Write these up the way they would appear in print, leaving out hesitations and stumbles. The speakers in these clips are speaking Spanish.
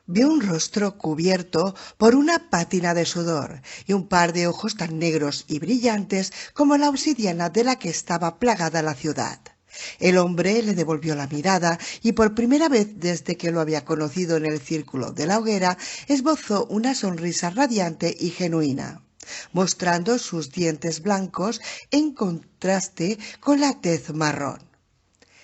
Vio un rostro cubierto por una pátina de sudor y un par de ojos tan negros y brillantes como la obsidiana de la que estaba plagada la ciudad. El hombre le devolvió la mirada y por primera vez desde que lo había conocido en el círculo de la hoguera esbozó una sonrisa radiante y genuina, mostrando sus dientes blancos en contraste con la tez marrón.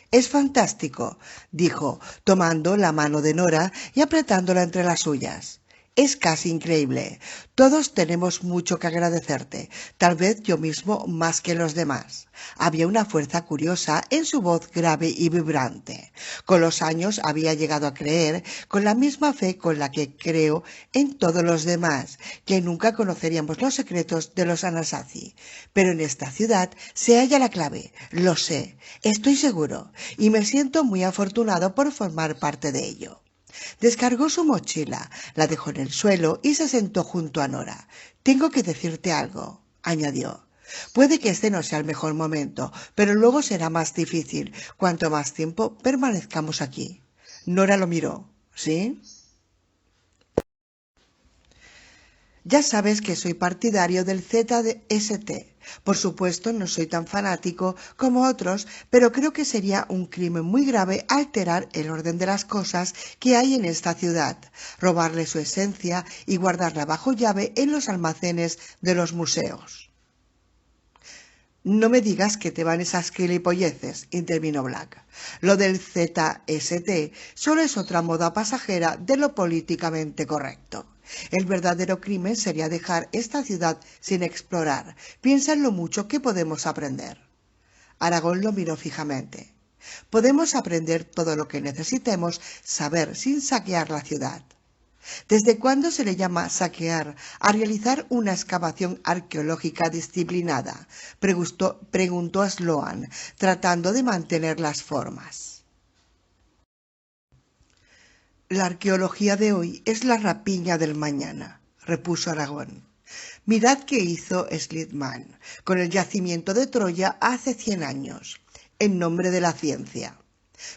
«Es fantástico», dijo, tomando la mano de Nora y apretándola entre las suyas. «Es casi increíble. Todos tenemos mucho que agradecerte, tal vez yo mismo más que los demás». Había una fuerza curiosa en su voz grave y vibrante. Con los años había llegado a creer, con la misma fe con la que creo en todos los demás, que nunca conoceríamos los secretos de los Anasazi. Pero en esta ciudad se halla la clave, lo sé, estoy seguro, y me siento muy afortunado por formar parte de ello. Descargó su mochila, la dejó en el suelo y se sentó junto a Nora. «Tengo que decirte algo», añadió. «Puede que este no sea el mejor momento, pero luego será más difícil cuanto más tiempo permanezcamos aquí». Nora lo miró. «¿Sí?» «Ya sabes que soy partidario del ZST. Por supuesto, no soy tan fanático como otros, pero creo que sería un crimen muy grave alterar el orden de las cosas que hay en esta ciudad, robarle su esencia y guardarla bajo llave en los almacenes de los museos». «No me digas que te van esas gilipolleces», intervino Black. «Lo del ZST solo es otra moda pasajera de lo políticamente correcto. El verdadero crimen sería dejar esta ciudad sin explorar. Piensa en lo mucho que podemos aprender». Aragorn lo miró fijamente. «Podemos aprender todo lo que necesitemos saber sin saquear la ciudad». «¿Desde cuándo se le llama saquear a realizar una excavación arqueológica disciplinada?», preguntó Sloan, tratando de mantener las formas. «La arqueología de hoy es la rapiña del mañana», repuso Aragorn. «Mirad qué hizo Slitman con el yacimiento de Troya hace 100 años, en nombre de la ciencia.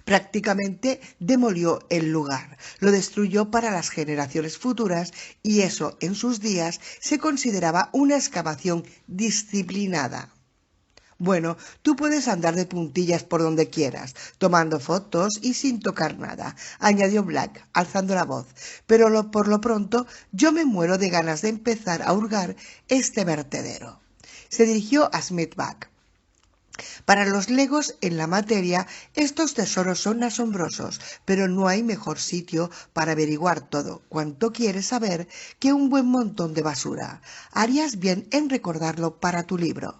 Prácticamente demolió el lugar, lo destruyó para las generaciones futuras y eso en sus días se consideraba una excavación disciplinada. Bueno, tú puedes andar de puntillas por donde quieras, tomando fotos y sin tocar nada», añadió Black, alzando la voz, «pero por lo pronto yo me muero de ganas de empezar a hurgar este vertedero». Se dirigió a Smithbag. «Para los legos en la materia, estos tesoros son asombrosos, pero no hay mejor sitio para averiguar todo cuanto quieres saber que un buen montón de basura. Harías bien en recordarlo para tu libro».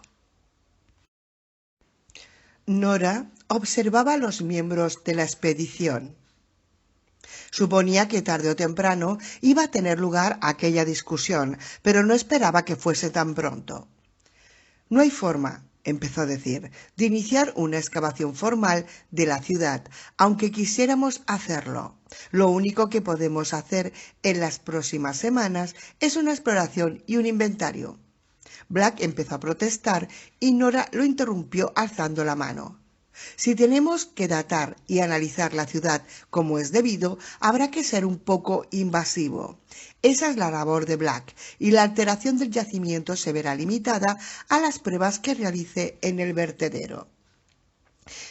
Nora observaba a los miembros de la expedición. Suponía que tarde o temprano iba a tener lugar aquella discusión, pero no esperaba que fuese tan pronto. «No hay forma», empezó a decir, «de iniciar una excavación formal de la ciudad, aunque quisiéramos hacerlo. Lo único que podemos hacer en las próximas semanas es una exploración y un inventario». Black empezó a protestar y Nora lo interrumpió alzando la mano. «Si tenemos que datar y analizar la ciudad como es debido, habrá que ser un poco invasivo. Esa es la labor de Black, y la alteración del yacimiento se verá limitada a las pruebas que realice en el vertedero.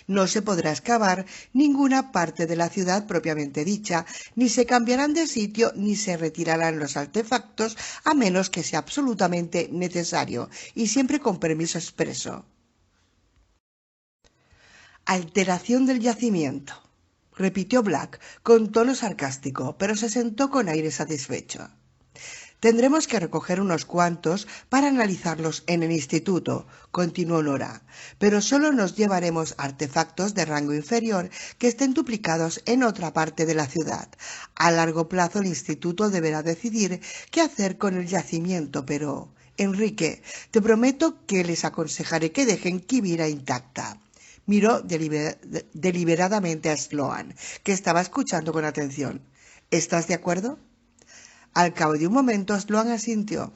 No se podrá excavar ninguna parte de la ciudad propiamente dicha, ni se cambiarán de sitio ni se retirarán los artefactos a menos que sea absolutamente necesario y siempre con permiso expreso». «Alteración del yacimiento», repitió Black con tono sarcástico, pero se sentó con aire satisfecho. «Tendremos que recoger unos cuantos para analizarlos en el instituto», continuó Nora, «pero solo nos llevaremos artefactos de rango inferior que estén duplicados en otra parte de la ciudad. A largo plazo el instituto deberá decidir qué hacer con el yacimiento, pero, Enrique, te prometo que les aconsejaré que dejen Quivira intacta». Miró deliberadamente a Sloan, que estaba escuchando con atención. «¿Estás de acuerdo?». Al cabo de un momento Sloan asintió.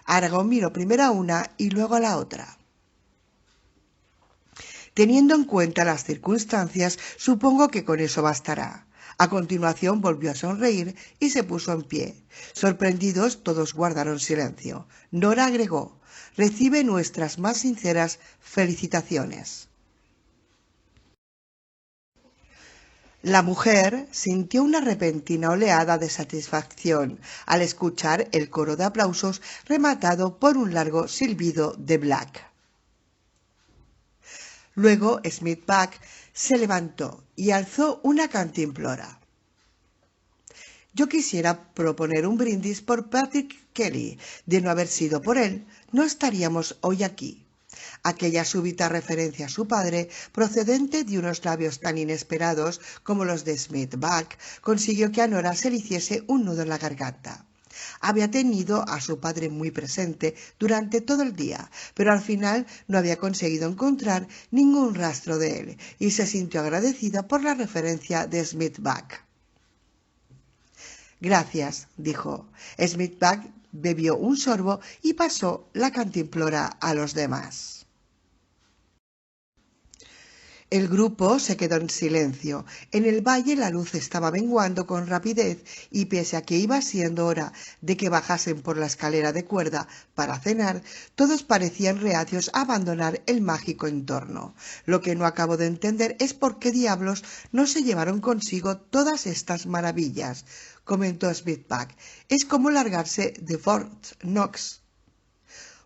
Aragorn miró primero a una y luego a la otra. «Teniendo en cuenta las circunstancias, supongo que con eso bastará. A continuación volvió a sonreír y se puso en pie. Sorprendidos, todos guardaron silencio. Nora agregó: «Recibe nuestras más sinceras felicitaciones». La mujer sintió una repentina oleada de satisfacción al escuchar el coro de aplausos rematado por un largo silbido de Black. Luego Smith-Bag se levantó y alzó una cantimplora. «Yo quisiera proponer un brindis por Patrick Kelly. De no haber sido por él, no estaríamos hoy aquí». Aquella súbita referencia a su padre, procedente de unos labios tan inesperados como los de Smith-Bag, consiguió que a Nora se le hiciese un nudo en la garganta. Había tenido a su padre muy presente durante todo el día, pero al final no había conseguido encontrar ningún rastro de él, y se sintió agradecida por la referencia de Smith-Bag. «Gracias», dijo. Smith-Bag bebió un sorbo y pasó la cantimplora a los demás. El grupo se quedó en silencio. En el valle la luz estaba menguando con rapidez y pese a que iba siendo hora de que bajasen por la escalera de cuerda para cenar, todos parecían reacios a abandonar el mágico entorno. Lo que no acabo de entender es por qué diablos no se llevaron consigo todas estas maravillas, comentó Smith-Bag. Es como largarse de Fort Knox.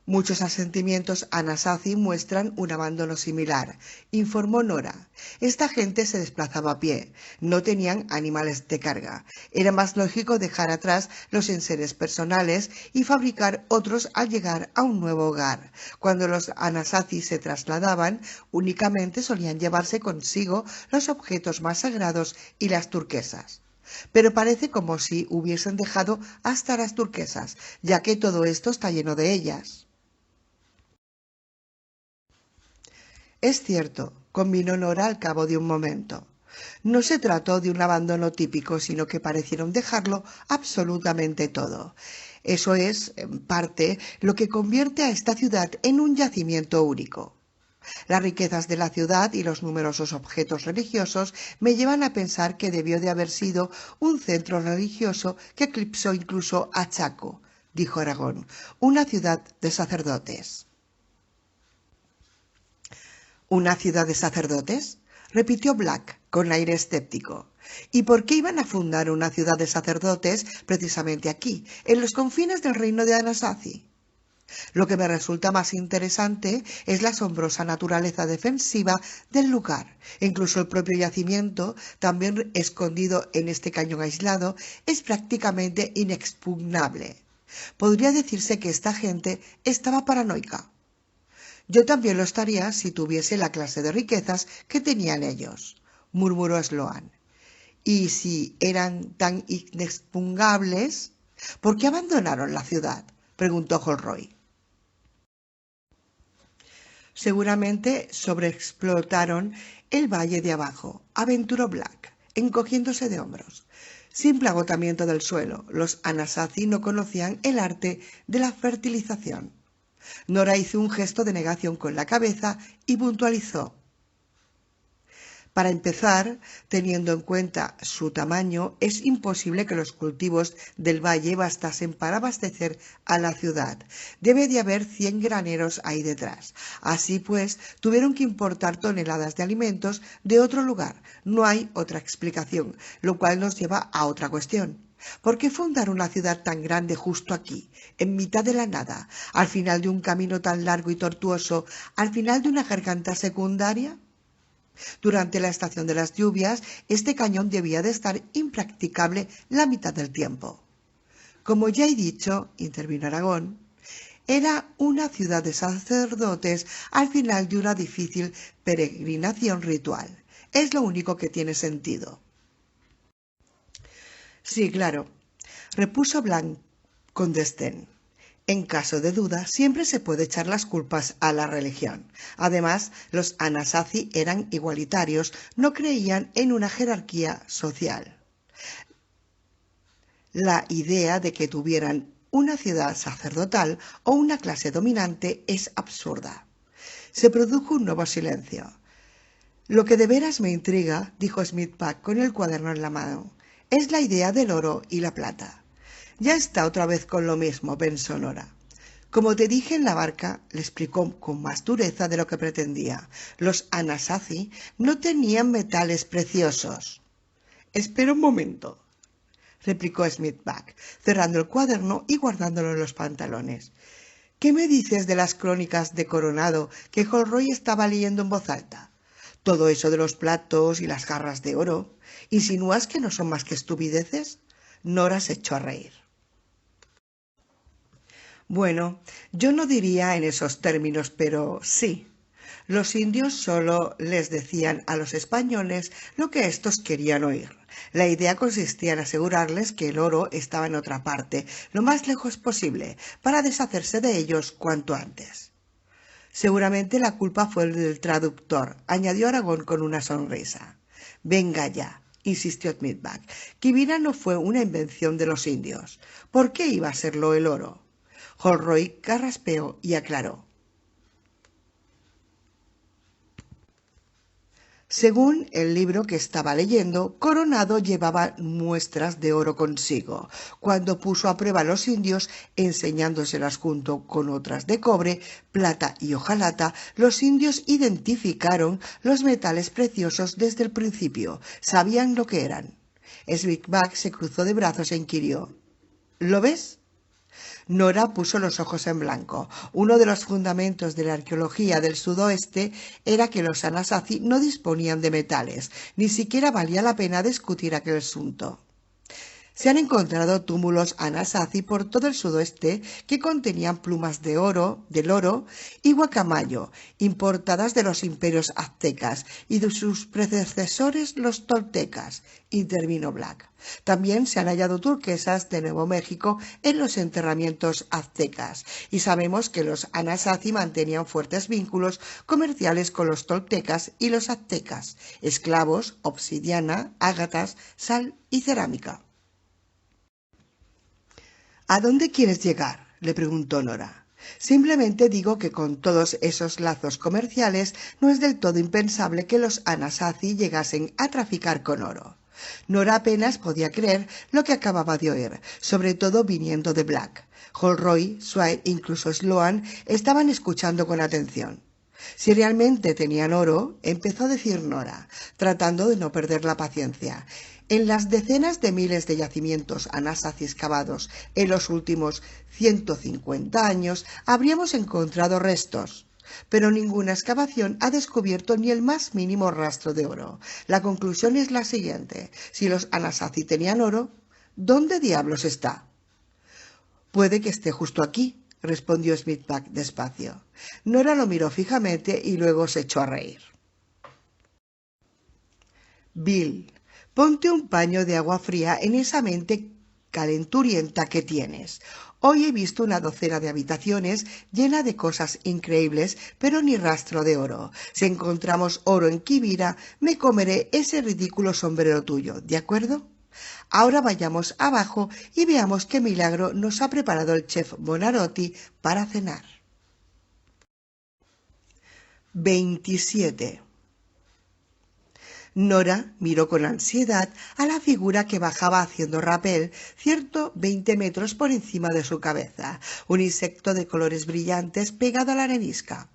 Muchos asentamientos Anasazi muestran un abandono similar, informó Nora. Esta gente se desplazaba a pie, no tenían animales de carga. Era más lógico dejar atrás los enseres personales y fabricar otros al llegar a un nuevo hogar. Cuando los Anasazi se trasladaban, únicamente solían llevarse consigo los objetos más sagrados y las turquesas. Pero parece como si hubiesen dejado hasta las turquesas, ya que todo esto está lleno de ellas. Es cierto, convino Nora al cabo de un momento. No se trató de un abandono típico, sino que parecieron dejarlo absolutamente todo. Eso es, en parte, lo que convierte a esta ciudad en un yacimiento único. Las riquezas de la ciudad y los numerosos objetos religiosos me llevan a pensar que debió de haber sido un centro religioso que eclipsó incluso a Chaco, dijo Aragón, una ciudad de sacerdotes. ¿Una ciudad de sacerdotes?, repitió Black con aire escéptico. ¿Y por qué iban a fundar una ciudad de sacerdotes precisamente aquí, en los confines del reino de Anasazi? Lo que me resulta más interesante es la asombrosa naturaleza defensiva del lugar. Incluso el propio yacimiento, también escondido en este cañón aislado, es prácticamente inexpugnable. Podría decirse que esta gente estaba paranoica. Yo también lo estaría si tuviese la clase de riquezas que tenían ellos, murmuró Sloan. Y si eran tan inexpugnables, ¿por qué abandonaron la ciudad?, preguntó Holroyd. Seguramente sobreexplotaron el valle de abajo, aventuró Black, encogiéndose de hombros. Simple agotamiento del suelo. Los Anasazi no conocían el arte de la fertilización. Nora hizo un gesto de negación con la cabeza y puntualizó. Para empezar, teniendo en cuenta su tamaño, es imposible que los cultivos del valle bastasen para abastecer a la ciudad. Debe de haber 100 graneros ahí detrás. Así pues, tuvieron que importar toneladas de alimentos de otro lugar. No hay otra explicación, lo cual nos lleva a otra cuestión. ¿Por qué fundar una ciudad tan grande justo aquí, en mitad de la nada, al final de un camino tan largo y tortuoso, al final de una garganta secundaria? Durante la estación de las lluvias, este cañón debía de estar impracticable la mitad del tiempo. Como ya he dicho, intervino Aragón, era una ciudad de sacerdotes al final de una difícil peregrinación ritual. Es lo único que tiene sentido. Sí, claro, repuso Blanc con desdén. En caso de duda, siempre se puede echar las culpas a la religión. Además, los Anasazi eran igualitarios, no creían en una jerarquía social. La idea de que tuvieran una ciudad sacerdotal o una clase dominante es absurda. Se produjo un nuevo silencio. Lo que de veras me intriga, dijo Smith-Pack con el cuaderno en la mano, es la idea del oro y la plata. Ya está otra vez con lo mismo, pensó Nora. Como te dije en la barca, le explicó con más dureza de lo que pretendía, los Anasazi no tenían metales preciosos. Espera un momento, replicó Smith-Pack, cerrando el cuaderno y guardándolo en los pantalones. ¿Qué me dices de las crónicas de Coronado que Holroyd estaba leyendo en voz alta? Todo eso de los platos y las jarras de oro. ¿Insinúas que no son más que estupideces? Nora se echó a reír. Bueno, yo no diría en esos términos, pero sí. Los indios solo les decían a los españoles lo que éstos querían oír. La idea consistía en asegurarles que el oro estaba en otra parte, lo más lejos posible, para deshacerse de ellos cuanto antes. Seguramente la culpa fue del traductor, añadió Aragón con una sonrisa. Venga ya, insistió Smith-Pack. Quivira no fue una invención de los indios. ¿Por qué iba a serlo el oro? Holroyd carraspeó y aclaró. Según el libro que estaba leyendo, Coronado llevaba muestras de oro consigo. Cuando puso a prueba a los indios, enseñándoselas junto con otras de cobre, plata y hojalata, los indios identificaron los metales preciosos desde el principio. Sabían lo que eran. Smith-Pack se cruzó de brazos e inquirió. ¿Lo ves? Nora puso los ojos en blanco. Uno de los fundamentos de la arqueología del sudoeste era que los Anasazi no disponían de metales, ni siquiera valía la pena discutir aquel asunto. Se han encontrado túmulos Anasazi por todo el sudoeste que contenían plumas de oro, del oro y guacamayo, importadas de los imperios aztecas y de sus predecesores los toltecas, intervino Black. También se han hallado turquesas de Nuevo México en los enterramientos aztecas y sabemos que los Anasazi mantenían fuertes vínculos comerciales con los toltecas y los aztecas, esclavos, obsidiana, ágatas, sal y cerámica. ¿A dónde quieres llegar?, le preguntó Nora. Simplemente digo que con todos esos lazos comerciales no es del todo impensable que los Anasazi llegasen a traficar con oro. Nora apenas podía creer lo que acababa de oír, sobre todo viniendo de Black. Holroyd, Swire e incluso Sloan estaban escuchando con atención. Si realmente tenían oro, empezó a decir Nora, tratando de no perder la paciencia. En las decenas de miles de yacimientos Anasazi excavados en los últimos 150 años, habríamos encontrado restos. Pero ninguna excavación ha descubierto ni el más mínimo rastro de oro. La conclusión es la siguiente. Si los Anasazi tenían oro, ¿dónde diablos está? Puede que esté justo aquí, respondió Smith-Pack despacio. Nora lo miró fijamente y luego se echó a reír. Bill, ponte un paño de agua fría en esa mente calenturienta que tienes. Hoy he visto una docena de habitaciones llena de cosas increíbles, pero ni rastro de oro. Si encontramos oro en Quivira, me comeré ese ridículo sombrero tuyo, ¿de acuerdo? Ahora vayamos abajo y veamos qué milagro nos ha preparado el chef Bonarotti para cenar. 27. Nora miró con ansiedad a la figura que bajaba haciendo rapel, 120 metros por encima de su cabeza, un insecto de colores brillantes pegado a la arenisca.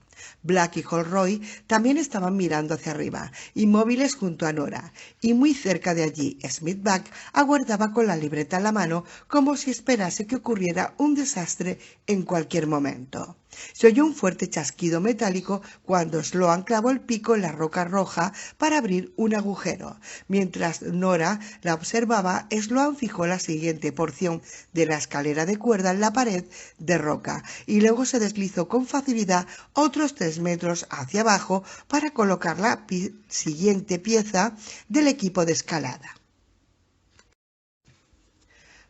Black y Holroyd también estaban mirando hacia arriba, inmóviles junto a Nora, y muy cerca de allí Smith-Pack aguardaba con la libreta en la mano como si esperase que ocurriera un desastre en cualquier momento. Se oyó un fuerte chasquido metálico cuando Sloan clavó el pico en la roca roja para abrir un agujero. Mientras Nora la observaba, Sloan fijó la siguiente porción de la escalera de cuerda en la pared de roca y luego se deslizó con facilidad otros 3 metros hacia abajo para colocar la siguiente pieza del equipo de escalada.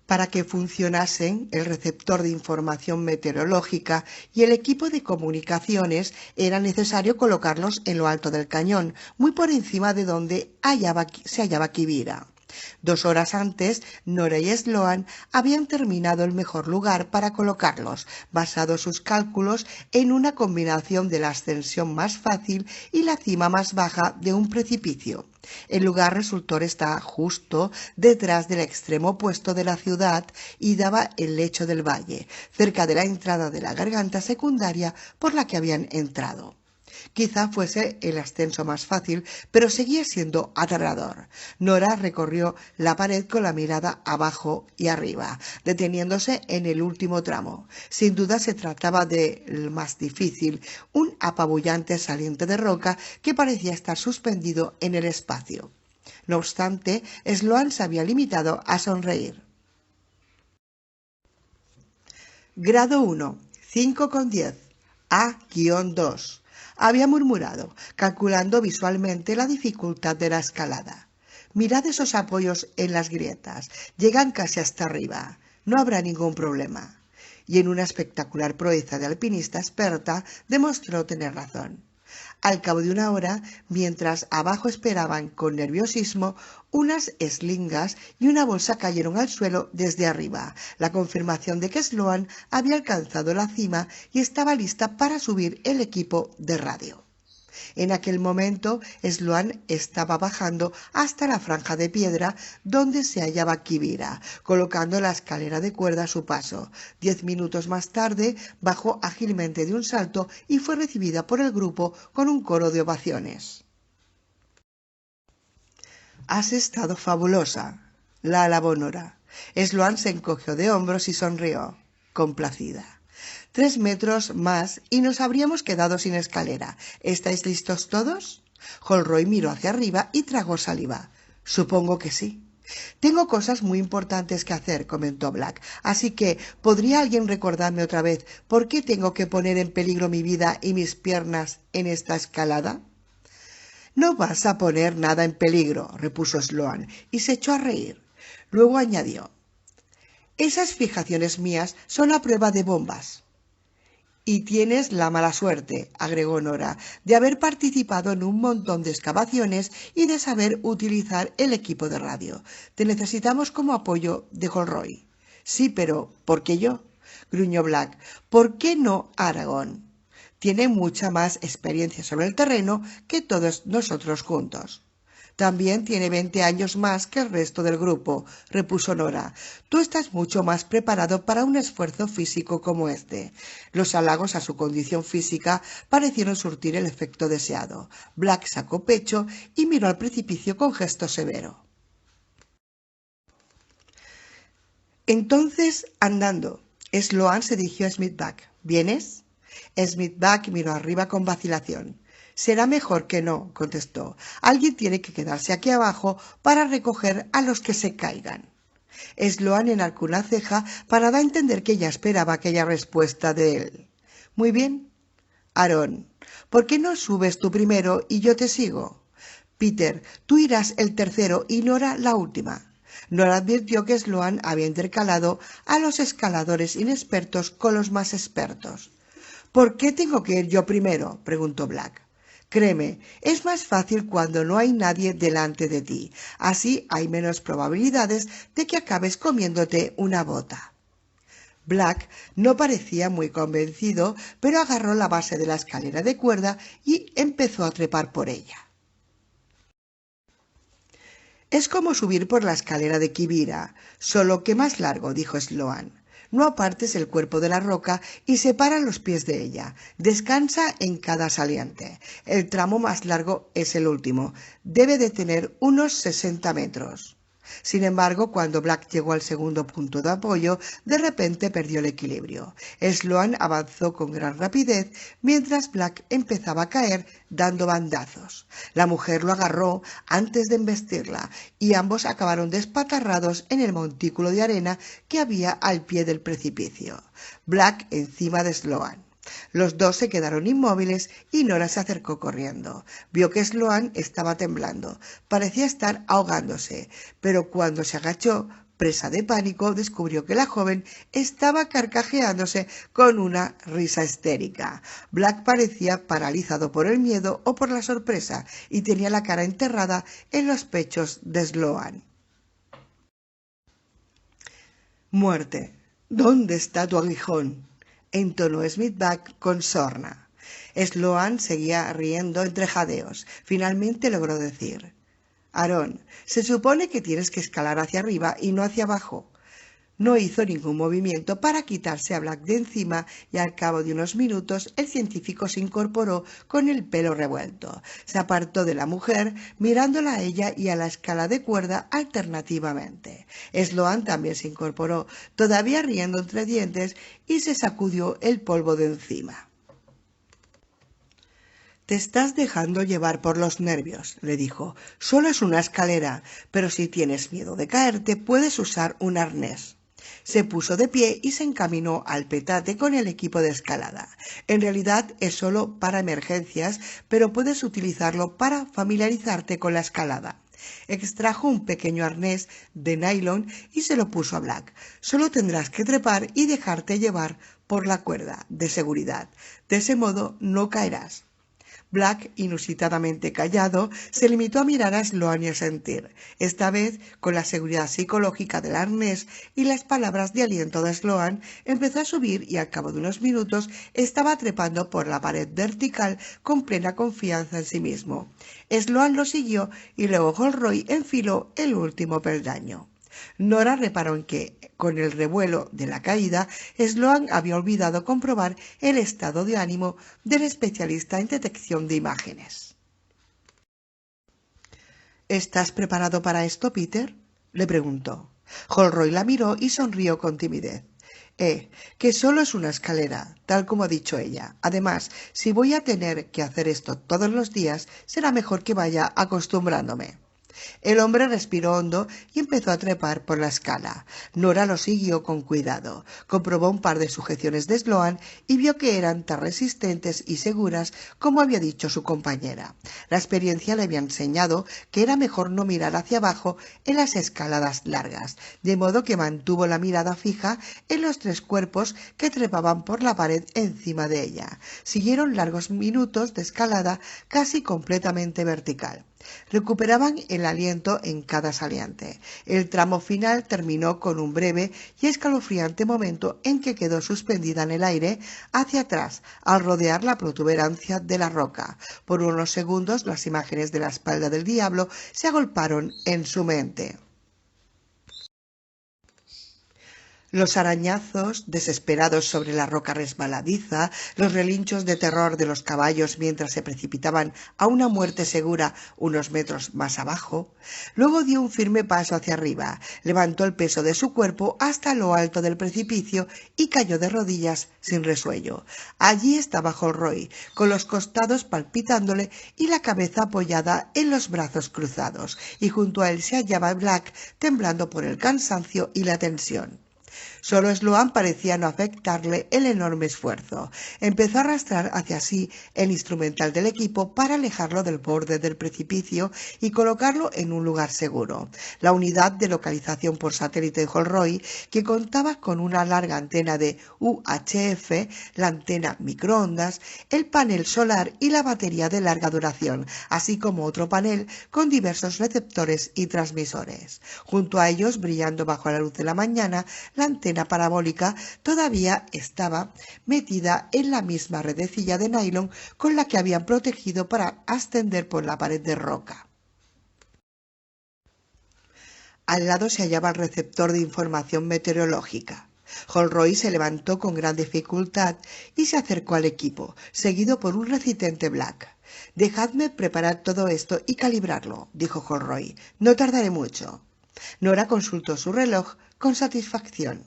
Para que funcionasen el receptor de información meteorológica y el equipo de comunicaciones era necesario colocarlos en lo alto del cañón, muy por encima de donde se hallaba Quivira. 2 horas antes, Nora y Sloan habían terminado el mejor lugar para colocarlos, basado sus cálculos en una combinación de la ascensión más fácil y la cima más baja de un precipicio. El lugar resultó estar justo detrás del extremo opuesto de la ciudad y daba el lecho del valle, cerca de la entrada de la garganta secundaria por la que habían entrado. Quizá fuese el ascenso más fácil, pero seguía siendo aterrador. Nora recorrió la pared con la mirada abajo y arriba, deteniéndose en el último tramo. Sin duda se trataba del más difícil, un apabullante saliente de roca que parecía estar suspendido en el espacio. No obstante, Sloan se había limitado a sonreír. Grado 1, 5,10, A-2. Había murmurado, calculando visualmente la dificultad de la escalada. Mirad esos apoyos en las grietas, llegan casi hasta arriba, no habrá ningún problema. Y en una espectacular proeza de alpinista experta demostró tener razón. Al cabo de una hora, mientras abajo esperaban con nerviosismo, unas eslingas y una bolsa cayeron al suelo desde arriba, la confirmación de que Sloan había alcanzado la cima y estaba lista para subir el equipo de radio. En aquel momento, Sloan estaba bajando hasta la franja de piedra donde se hallaba Kibira, colocando la escalera de cuerda a su paso. 10 minutos más tarde, bajó ágilmente de un salto y fue recibida por el grupo con un coro de ovaciones. «Has estado fabulosa», la alabó Nora. Sloan se encogió de hombros y sonrió, complacida. 3 metros más y nos habríamos quedado sin escalera. ¿Estáis listos todos? Holroyd miró hacia arriba y tragó saliva. Supongo que sí. Tengo cosas muy importantes que hacer, comentó Black, así que ¿podría alguien recordarme otra vez por qué tengo que poner en peligro mi vida y mis piernas en esta escalada? No vas a poner nada en peligro, repuso Sloan, y se echó a reír. Luego añadió, esas fijaciones mías son a prueba de bombas. Y tienes la mala suerte, agregó Nora, de haber participado en un montón de excavaciones y de saber utilizar el equipo de radio. Te necesitamos como apoyo, dijo Holroyd. Sí, pero ¿por qué yo?, gruñó Black. ¿Por qué no Aragón? Tiene mucha más experiencia sobre el terreno que todos nosotros juntos. También tiene 20 años más que el resto del grupo, repuso Nora. Tú estás mucho más preparado para un esfuerzo físico como este. Los halagos a su condición física parecieron surtir el efecto deseado. Black sacó pecho y miró al precipicio con gesto severo. Entonces, andando, Sloan se dirigió a Smithback. ¿Vienes? Smithback miró arriba con vacilación. Será mejor que no, contestó. Alguien tiene que quedarse aquí abajo para recoger a los que se caigan. Sloan enarcó una ceja para dar a entender que ella esperaba aquella respuesta de él. Muy bien. Aaron, ¿por qué no subes tú primero y yo te sigo? Peter, tú irás el tercero y Nora la última. Nora advirtió que Sloan había intercalado a los escaladores inexpertos con los más expertos. ¿Por qué tengo que ir yo primero?, preguntó Black. Créeme, es más fácil cuando no hay nadie delante de ti. Así hay menos probabilidades de que acabes comiéndote una bota. Black no parecía muy convencido, pero agarró la base de la escalera de cuerda y empezó a trepar por ella. Es como subir por la escalera de Kibira, solo que más largo, dijo Sloan. No apartes el cuerpo de la roca y separa los pies de ella. Descansa en cada saliente. El tramo más largo es el último. Debe de tener unos 60 metros. Sin embargo, cuando Black llegó al segundo punto de apoyo, de repente perdió el equilibrio. Sloan avanzó con gran rapidez, mientras Black empezaba a caer dando bandazos. La mujer lo agarró antes de embestirla, y ambos acabaron despatarrados en el montículo de arena que había al pie del precipicio. Black encima de Sloan. Los dos se quedaron inmóviles y Nora se acercó corriendo. Vio que Sloan estaba temblando. Parecía estar ahogándose, pero cuando se agachó, presa de pánico, descubrió que la joven estaba carcajeándose con una risa histérica. Black parecía paralizado por el miedo o por la sorpresa y tenía la cara enterrada en los pechos de Sloan. Muerte. ¿Dónde está tu aguijón? Entonó Smithback con sorna. Sloan seguía riendo entre jadeos. Finalmente logró decir: Aarón, se supone que tienes que escalar hacia arriba y no hacia abajo. No hizo ningún movimiento para quitarse a Black de encima y al cabo de unos minutos el científico se incorporó con el pelo revuelto. Se apartó de la mujer, mirándola a ella y a la escala de cuerda alternativamente. Sloan también se incorporó, todavía riendo entre dientes, y se sacudió el polvo de encima. Te estás dejando llevar por los nervios, le dijo. Solo es una escalera, pero si tienes miedo de caerte, puedes usar un arnés. Se puso de pie y se encaminó al petate con el equipo de escalada. En realidad es solo para emergencias, pero puedes utilizarlo para familiarizarte con la escalada. Extrajo un pequeño arnés de nylon y se lo puso a Black. Solo tendrás que trepar y dejarte llevar por la cuerda de seguridad. De ese modo no caerás. Black, inusitadamente callado, se limitó a mirar a Sloan y a sentir, esta vez con la seguridad psicológica del arnés y las palabras de aliento de Sloan, empezó a subir y al cabo de unos minutos estaba trepando por la pared vertical con plena confianza en sí mismo. Sloan lo siguió y luego Holroyd enfiló el último peldaño. Nora reparó en que, con el revuelo de la caída, Sloan había olvidado comprobar el estado de ánimo del especialista en detección de imágenes. ¿Estás preparado para esto, Peter?, le preguntó. Holroyd la miró y sonrió con timidez. Que solo es una escalera, tal como ha dicho ella. Además, si voy a tener que hacer esto todos los días, será mejor que vaya acostumbrándome. El hombre respiró hondo y empezó a trepar por la escala. Nora lo siguió con cuidado. Comprobó un par de sujeciones de Sloan y vio que eran tan resistentes y seguras como había dicho su compañera. La experiencia le había enseñado que era mejor no mirar hacia abajo en las escaladas largas, de modo que mantuvo la mirada fija en los tres cuerpos que trepaban por la pared encima de ella. Siguieron largos minutos de escalada casi completamente vertical. Recuperaban el aliento en cada saliente. El tramo final terminó con un breve y escalofriante momento en que quedó suspendida en el aire hacia atrás al rodear la protuberancia de la roca. Por unos segundos las imágenes de la espalda del diablo se agolparon en su mente. Los arañazos desesperados sobre la roca resbaladiza, los relinchos de terror de los caballos mientras se precipitaban a una muerte segura unos metros más abajo. Luego dio un firme paso hacia arriba, levantó el peso de su cuerpo hasta lo alto del precipicio y cayó de rodillas sin resuello. Allí estaba Holroyd, con los costados palpitándole y la cabeza apoyada en los brazos cruzados, y junto a él se hallaba Black, temblando por el cansancio y la tensión. Solo Sloan parecía no afectarle el enorme esfuerzo. Empezó a arrastrar hacia sí el instrumental del equipo para alejarlo del borde del precipicio y colocarlo en un lugar seguro. La unidad de localización por satélite de Holroyd, que contaba con una larga antena de UHF, la antena microondas, el panel solar y la batería de larga duración, así como otro panel con diversos receptores y transmisores. Junto a ellos, brillando bajo la luz de la mañana, la antena parabólica todavía estaba metida en la misma redecilla de nylon con la que habían protegido para ascender por la pared de roca. Al lado se hallaba el receptor de información meteorológica. Holroyd se levantó con gran dificultad y se acercó al equipo, seguido por un recitente Black. «Dejadme preparar todo esto y calibrarlo», dijo Holroyd. «No tardaré mucho». Nora consultó su reloj con satisfacción.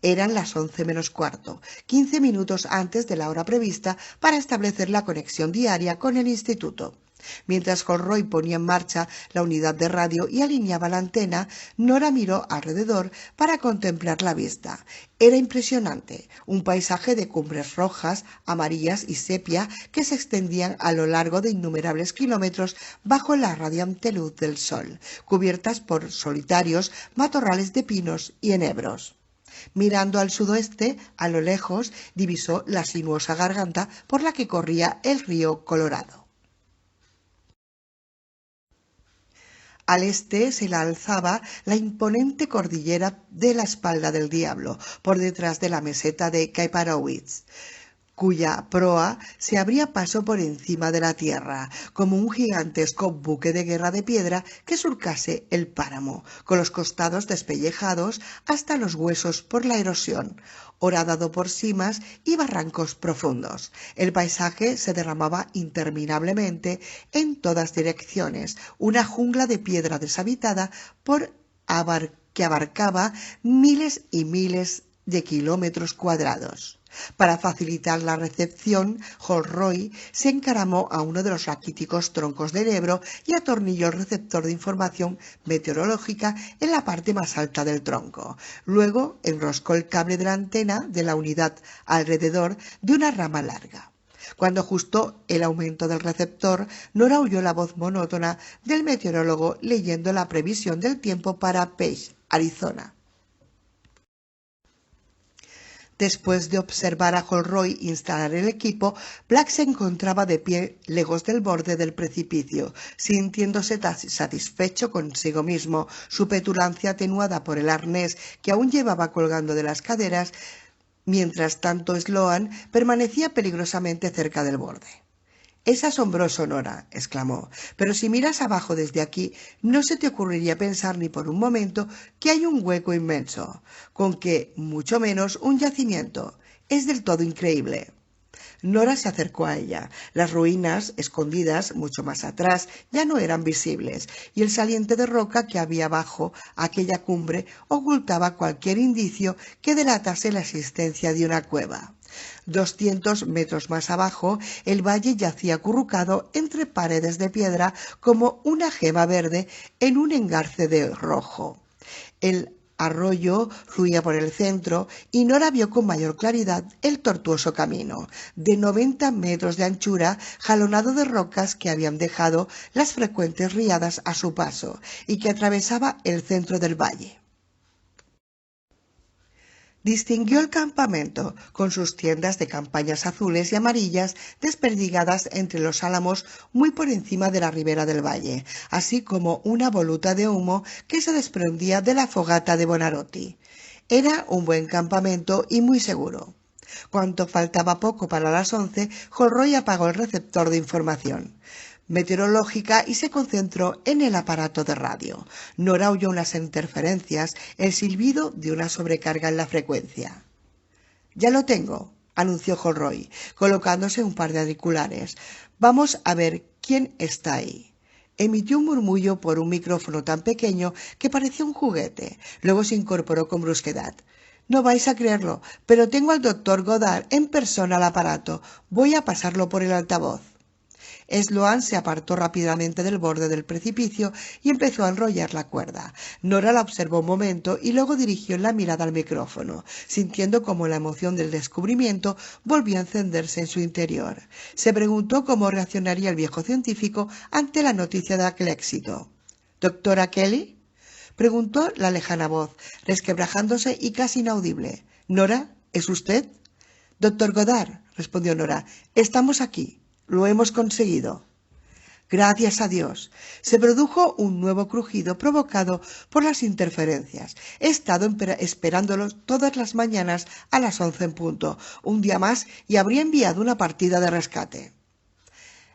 Eran las 11 menos cuarto, 15 minutos antes de la hora prevista para establecer la conexión diaria con el instituto. Mientras Holroyd ponía en marcha la unidad de radio y alineaba la antena, Nora miró alrededor para contemplar la vista. Era impresionante, un paisaje de cumbres rojas, amarillas y sepia que se extendían a lo largo de innumerables kilómetros bajo la radiante luz del sol, cubiertas por solitarios matorrales de pinos y enebros. Mirando al sudoeste, a lo lejos, divisó la sinuosa garganta por la que corría el río Colorado. Al este se le alzaba la imponente cordillera de la Espalda del Diablo, por detrás de la meseta de Kaiparowitz, cuya proa se abría paso por encima de la tierra, como un gigantesco buque de guerra de piedra que surcase el páramo, con los costados despellejados hasta los huesos por la erosión, horadado por simas y barrancos profundos. El paisaje se derramaba interminablemente en todas direcciones, una jungla de piedra deshabitada que abarcaba miles y miles de kilómetros cuadrados. Para facilitar la recepción, Holroyd se encaramó a uno de los raquíticos troncos del Ebro y atornilló el receptor de información meteorológica en la parte más alta del tronco. Luego enroscó el cable de la antena de la unidad alrededor de una rama larga. Cuando ajustó el aumento del receptor, Nora oyó la voz monótona del meteorólogo leyendo la previsión del tiempo para Page, Arizona. Después de observar a Holroyd instalar el equipo, Black se encontraba de pie lejos del borde del precipicio, sintiéndose satisfecho consigo mismo. Su petulancia, atenuada por el arnés que aún llevaba colgando de las caderas, mientras tanto Sloan permanecía peligrosamente cerca del borde. «Es asombroso, Nora», exclamó, «pero si miras abajo desde aquí, no se te ocurriría pensar ni por un momento que hay un hueco inmenso, con que, mucho menos, un yacimiento. Es del todo increíble». Nora se acercó a ella. Las ruinas, escondidas mucho más atrás, ya no eran visibles, y el saliente de roca que había bajo aquella cumbre ocultaba cualquier indicio que delatase la existencia de una cueva. 200 metros más abajo, el valle yacía acurrucado entre paredes de piedra como una gema verde en un engarce de rojo. El arroyo fluía por el centro y Nora vio con mayor claridad el tortuoso camino, de 90 metros de anchura, jalonado de rocas que habían dejado las frecuentes riadas a su paso y que atravesaba el centro del valle. Distinguió el campamento, con sus tiendas de campañas azules y amarillas desperdigadas entre los álamos muy por encima de la ribera del valle, así como una voluta de humo que se desprendía de la fogata de Bonarotti. Era un buen campamento y muy seguro. Cuando faltaba poco para las 11, Holroyd apagó el receptor de información meteorológica y se concentró en el aparato de radio. Nora oyó unas interferencias, el silbido de una sobrecarga en la frecuencia. «Ya lo tengo», anunció Holroyd, colocándose un par de auriculares. «Vamos a ver quién está ahí». Emitió un murmullo por un micrófono tan pequeño que parecía un juguete. Luego se incorporó con brusquedad. «No vais a creerlo, pero tengo al doctor Goddard en persona al aparato. Voy a pasarlo por el altavoz». Sloan se apartó rápidamente del borde del precipicio y empezó a enrollar la cuerda. Nora la observó un momento y luego dirigió la mirada al micrófono, sintiendo cómo la emoción del descubrimiento volvió a encenderse en su interior. Se preguntó cómo reaccionaría el viejo científico ante la noticia de aquel éxito. «¿Doctora Kelly?», preguntó la lejana voz, resquebrajándose y casi inaudible. «¿Nora? ¿Es usted?» «Doctor Goddard», respondió Nora, «estamos aquí. Lo hemos conseguido». «Gracias a Dios». Se produjo un nuevo crujido provocado por las interferencias. He estado esperándolos todas las mañanas a las 11 en punto, un día más, y habría enviado una partida de rescate.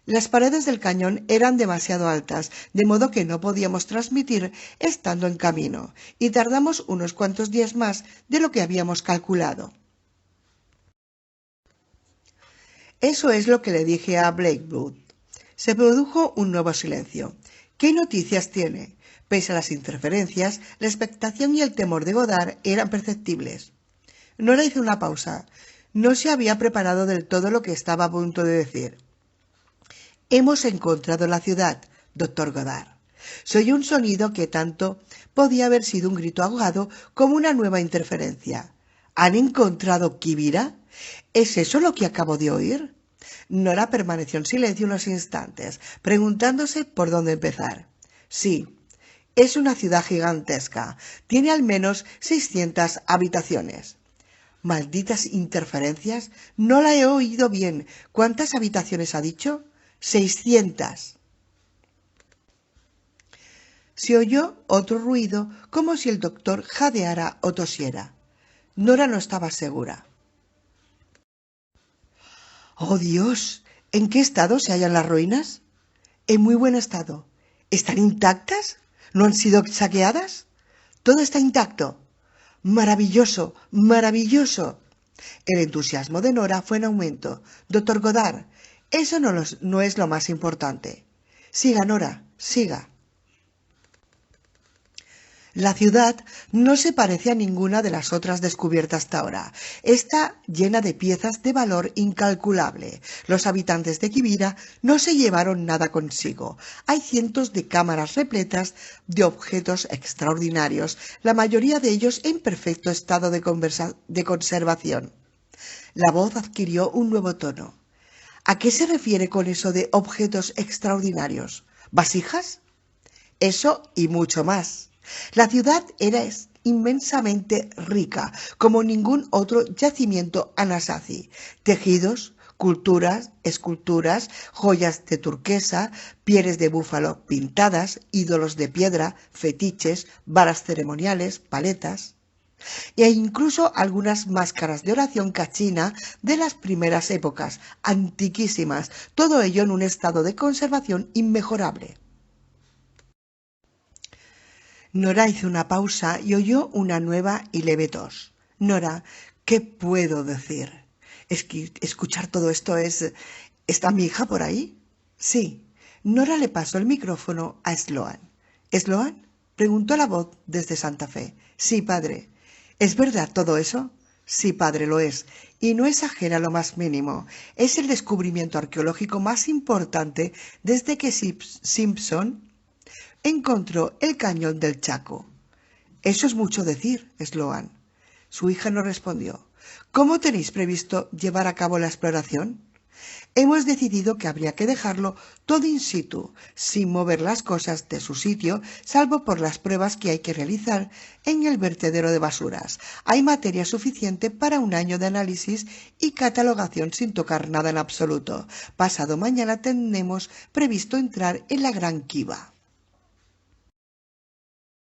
Las paredes del cañón eran demasiado altas, de modo que no podíamos transmitir estando en camino, y tardamos unos cuantos días más de lo que habíamos calculado. Eso es lo que le dije a Blakewood. Se produjo un nuevo silencio. ¿Qué noticias tiene? Pese a las interferencias, la expectación y el temor de Goddard eran perceptibles. Nora hizo una pausa. No se había preparado del todo lo que estaba a punto de decir. «Hemos encontrado la ciudad, doctor Goddard». Se oyó un sonido que tanto podía haber sido un grito ahogado como una nueva interferencia. «¿Han encontrado Quivira? ¿Es eso lo que acabo de oír?». Nora permaneció en silencio unos instantes, preguntándose por dónde empezar. «Sí, es una ciudad gigantesca. Tiene al menos 600 habitaciones». «Malditas interferencias. No la he oído bien. ¿Cuántas habitaciones ha dicho?» «600». Se oyó otro ruido, como si el doctor jadeara o tosiera. Nora no estaba segura. ¡Oh, Dios! ¿En qué estado se hallan las ruinas? En muy buen estado. ¿Están intactas? ¿No han sido saqueadas? Todo está intacto. Maravilloso, maravilloso. El entusiasmo de Nora fue en aumento. Doctor Goddard, eso no es lo más importante. Siga, Nora, siga. La ciudad no se parece a ninguna de las otras descubiertas hasta ahora. Está llena de piezas de valor incalculable. Los habitantes de Quivira no se llevaron nada consigo. Hay cientos de cámaras repletas de objetos extraordinarios, la mayoría de ellos en perfecto estado de conservación. La voz adquirió un nuevo tono. ¿A qué se refiere con eso de objetos extraordinarios? ¿Vasijas? Eso y mucho más. La ciudad era inmensamente rica, como ningún otro yacimiento anasazi. Tejidos, culturas, esculturas, joyas de turquesa, pieles de búfalo pintadas, ídolos de piedra, fetiches, varas ceremoniales, paletas e incluso algunas máscaras de oración cachina de las primeras épocas, antiquísimas, todo ello en un estado de conservación inmejorable. Nora hizo una pausa y oyó una nueva y leve tos. Nora, ¿qué puedo decir? Es que escuchar todo esto es... ¿Está mi hija por ahí? Sí. Nora le pasó el micrófono a Sloan. ¿Sloan? Preguntó la voz desde Santa Fe. Sí, padre. ¿Es verdad todo eso? Sí, padre, lo es. Y no es ajena lo más mínimo. Es el descubrimiento arqueológico más importante desde que Simpson encontró el cañón del Chaco. Eso es mucho decir, Sloan. Su hija no respondió. ¿Cómo tenéis previsto llevar a cabo la exploración? Hemos decidido que habría que dejarlo todo in situ, sin mover las cosas de su sitio, salvo por las pruebas que hay que realizar en el vertedero de basuras. Hay materia suficiente para un año de análisis y catalogación sin tocar nada en absoluto. Pasado mañana tenemos previsto entrar en la Gran Quiva.